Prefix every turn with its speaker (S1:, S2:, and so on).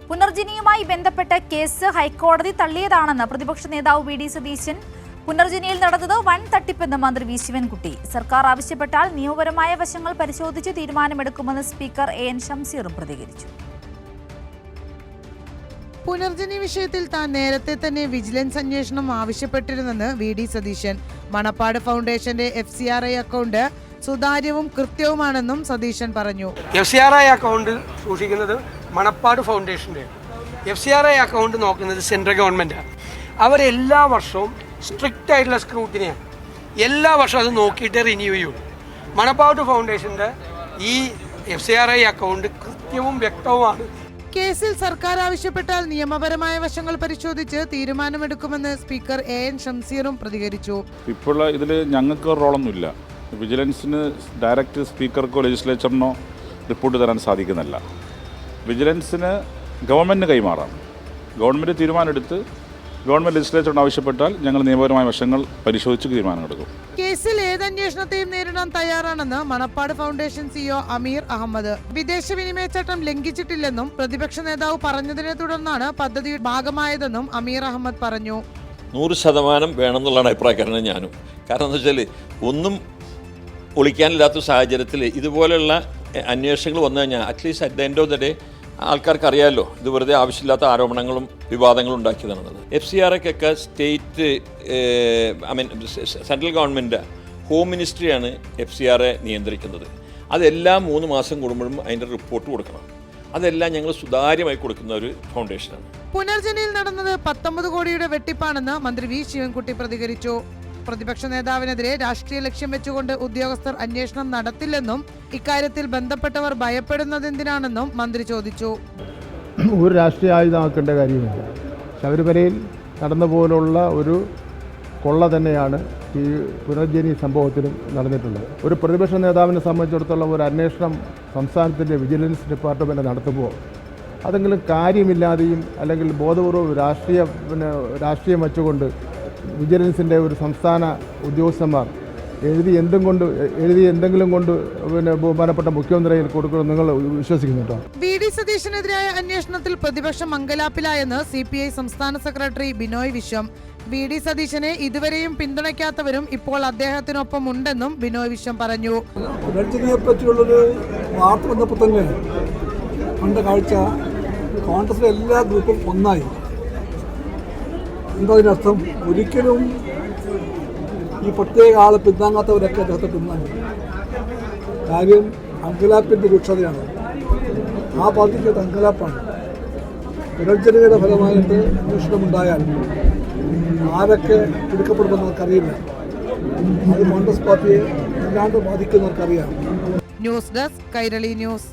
S1: പുനർജനിയുമായി ബന്ധപ്പെട്ട കേസ് ഹൈക്കോടതി തള്ളിയതാണെന്ന് പ്രതിപക്ഷ നേതാവ് വി ഡി സതീശൻ. പുനർജനിയിൽ നടന്നത് വൻ തട്ടിപ്പെന്ന് മന്ത്രി വി ശിവൻകുട്ടി. സർക്കാർ ആവശ്യപ്പെട്ടാൽ നിയമപരമായ വശങ്ങൾ പരിശോധിച്ച് തീരുമാനമെടുക്കുമെന്ന് സ്പീക്കർ എ എൻ ഷംസീറും പ്രതികരിച്ചു.
S2: പുനർജനി വിഷയത്തിൽ താൻ നേരത്തെ തന്നെ വിജിലൻസ് അന്വേഷണം ആവശ്യപ്പെട്ടിരുന്നെന്ന് വി ഡി സതീശൻ. മണപ്പാട് ഫൗണ്ടേഷന്റെ FCRI അക്കൗണ്ട് സുതാര്യവും കൃത്യവുമാണെന്നും സതീശൻ പറഞ്ഞു.
S3: FCRI അക്കൗണ്ട് സൂക്ഷിക്കുന്നത് മണപ്പാട് ഫൗണ്ടേഷന്റെ, FCRI അക്കൗണ്ട് നോക്കുന്നത് സെൻട്രൽ ഗവൺമെന്റാണ്. അവരെല്ലാ വർഷവും സ്ട്രിക്റ്റ് ആയിട്ടുള്ള സ്ക്രൂട്ടിനിയാണ്. എല്ലാ വർഷവും അത് നോക്കിയിട്ട് റിന്യൂ ചെയ്യുള്ളൂ. മണപ്പാട് ഫൗണ്ടേഷന്റെ ഈ FCRI അക്കൗണ്ട് കൃത്യവും വ്യക്തവുമാണ്.
S2: കേസിൽ സർക്കാർ ആവശ്യപ്പെട്ടാൽ നിയമപരമായ വശങ്ങൾ പരിശോധിച്ച് തീരുമാനമെടുക്കുമെന്ന് സ്പീക്കർ എ എൻ ഷംസീറും പ്രതികരിച്ചു.
S4: ഇപ്പോൾ ഇതിൽ ഞങ്ങൾക്ക് റോളൊന്നുമില്ല. വിജിലൻസിന് ഡയറക്റ്റ് സ്പീക്കർക്കോ ലെജിസ്ലേച്ചറിനോ റിപ്പോർട്ട് തരാൻ സാധിക്കുന്നില്ല. വിജിലൻസിന് ഗവൺമെൻറ്റിന് കൈമാറാം. ഗവൺമെൻറ് തീരുമാനമെടുത്ത് ഗവൺമെൻറ് ലെജിസ്ലേച്ചറിന് ആവശ്യപ്പെട്ടാൽ ഞങ്ങൾ നിയമപരമായ വശങ്ങൾ പരിശോധിച്ച് തീരുമാനമെടുക്കും.
S2: കേസിൽ ഏത് അന്വേഷണത്തെയും നേരിടാൻ തയ്യാറാണെന്ന് മണപ്പാട് ഫൗണ്ടേഷൻ CEO അമീർ അഹമ്മദ്. വിദേശ വിനിമയ ചട്ടം ലംഘിച്ചിട്ടില്ലെന്നും പ്രതിപക്ഷ നേതാവ് പറഞ്ഞതിനെ തുടർന്നാണ് പദ്ധതിയുടെ ഭാഗമായതെന്നും അമീർ അഹമ്മദ് പറഞ്ഞു.
S5: 100% വേണമെന്നുള്ളതാണ് അഭിപ്രായക്കാരനാണ് ഞാനും. കാരണം എന്താ വെച്ചാൽ ഒന്നും ഒളിക്കാനില്ലാത്ത സാഹചര്യത്തിൽ ഇതുപോലെയുള്ള അന്വേഷണങ്ങൾ വന്നു കഴിഞ്ഞാൽ at least at the end of the day ആൾക്കാർക്ക് അറിയാമല്ലോ ഇത് വെറുതെ ആവശ്യമില്ലാത്ത ആരോപണങ്ങളും വിവാദങ്ങളും ഉണ്ടാക്കിയതാണെന്നത്. FCRIക്കൊക്കെ സ്റ്റേറ്റ് സെൻട്രൽ ഗവൺമെൻറ് ഹോം മിനിസ്ട്രിയാണ് FCRI നിയന്ത്രിക്കുന്നത്. അതെല്ലാം 3 മാസം കൂടുമ്പോഴും അതിൻ്റെ റിപ്പോർട്ട് കൊടുക്കണം. അതെല്ലാം ഞങ്ങൾ സുതാര്യമായി കൊടുക്കുന്ന ഒരു ഫൗണ്ടേഷനാണ്.
S2: പുനർജനിയിൽ നടന്നത് 19 കോടിയുടെ വെട്ടിപ്പാണെന്ന് മന്ത്രി വി ശിവൻകുട്ടി പ്രതികരിച്ചു. പ്രതിപക്ഷ നേതാവിനെതിരെ രാഷ്ട്രീയ ലക്ഷ്യം വെച്ചുകൊണ്ട് ഉദ്യോഗസ്ഥർ അന്വേഷണം നടത്തില്ലെന്നും ഇക്കാര്യത്തിൽ ബന്ധപ്പെട്ടവർ ഭയപ്പെടുന്നതെന്തിനാണെന്നും മന്ത്രി ചോദിച്ചു.
S6: ഒരു രാഷ്ട്രീയ ആയുധമാക്കേണ്ട കാര്യമില്ല. ശബരിമലയിൽ നടന്ന പോലുള്ള ഒരു കൊള്ള തന്നെയാണ് ഈ പുനർജനി സംഭവത്തിലും നടന്നിട്ടുള്ളത്. ഒരു പ്രതിപക്ഷ നേതാവിനെ സംബന്ധിച്ചിടത്തോളം ഒരു അന്വേഷണം സംസ്ഥാനത്തിൻ്റെ വിജിലൻസ് ഡിപ്പാർട്ട്മെൻറ്റ് നടത്തുമ്പോൾ അതെങ്കിലും കാര്യമില്ലാതെയും അല്ലെങ്കിൽ ബോധപൂർവ്വം രാഷ്ട്രീയം വച്ചുകൊണ്ട് വിജിലൻസിൻ്റെ ഒരു സംസ്ഥാന ഉദ്യോഗസ്ഥന്മാർ എഴുതി എന്തെങ്കിലും കൊണ്ട് ബഹുമാനപ്പെട്ട മുഖ്യമന്ത്രിയിൽ കൊടുക്കണം നിങ്ങൾ വിശ്വസിക്കുന്നുണ്ടോ?
S2: വി ഡി സതീശനെതിരായ അന്വേഷണത്തിൽ പ്രതിപക്ഷം മംഗലാപ്പിലായെന്ന് CPI സംസ്ഥാന secretary Binoy Viswam. V D സതീശനെ ഇതുവരെയും പിന്തുണയ്ക്കാത്തവരും ഇപ്പോൾ അദ്ദേഹത്തിനൊപ്പം ഉണ്ടെന്നും ബിനോയ് വിശ്വം പറഞ്ഞു.
S7: പുനർജനിയെ പറ്റിയുള്ളൊരു വാർത്ത വന്നപ്പോൾ തന്നെ കണ്ട കാഴ്ച കോൺഗ്രസിലെ എല്ലാ ഗ്രൂപ്പും ഒന്നായി. എന്താ അതിനർത്ഥം? ഒരിക്കലും ഈ പ്രത്യേക ആളെ പിന്താങ്ങാത്തവരൊക്കെ അദ്ദേഹത്തെ പിന്താങ്ങും. കാര്യം അങ്കലാപ്പിൻ്റെ രൂക്ഷതയാണ്. ആ പാർട്ടിക്ക് അങ്കലാപ്പാണ്. പുനർജനിയുടെ ഫലമായിട്ട് അന്വേഷണമുണ്ടായാൽ ആരൊക്കെ പിടിക്കപ്പെടുമെന്ന് നമുക്കറിയില്ല. അത് കോൺഗ്രസ് പാർട്ടിയെ അല്ലാണ്ട് ബാധിക്കുന്നവർക്കറിയാം.
S2: News desk Kairali news.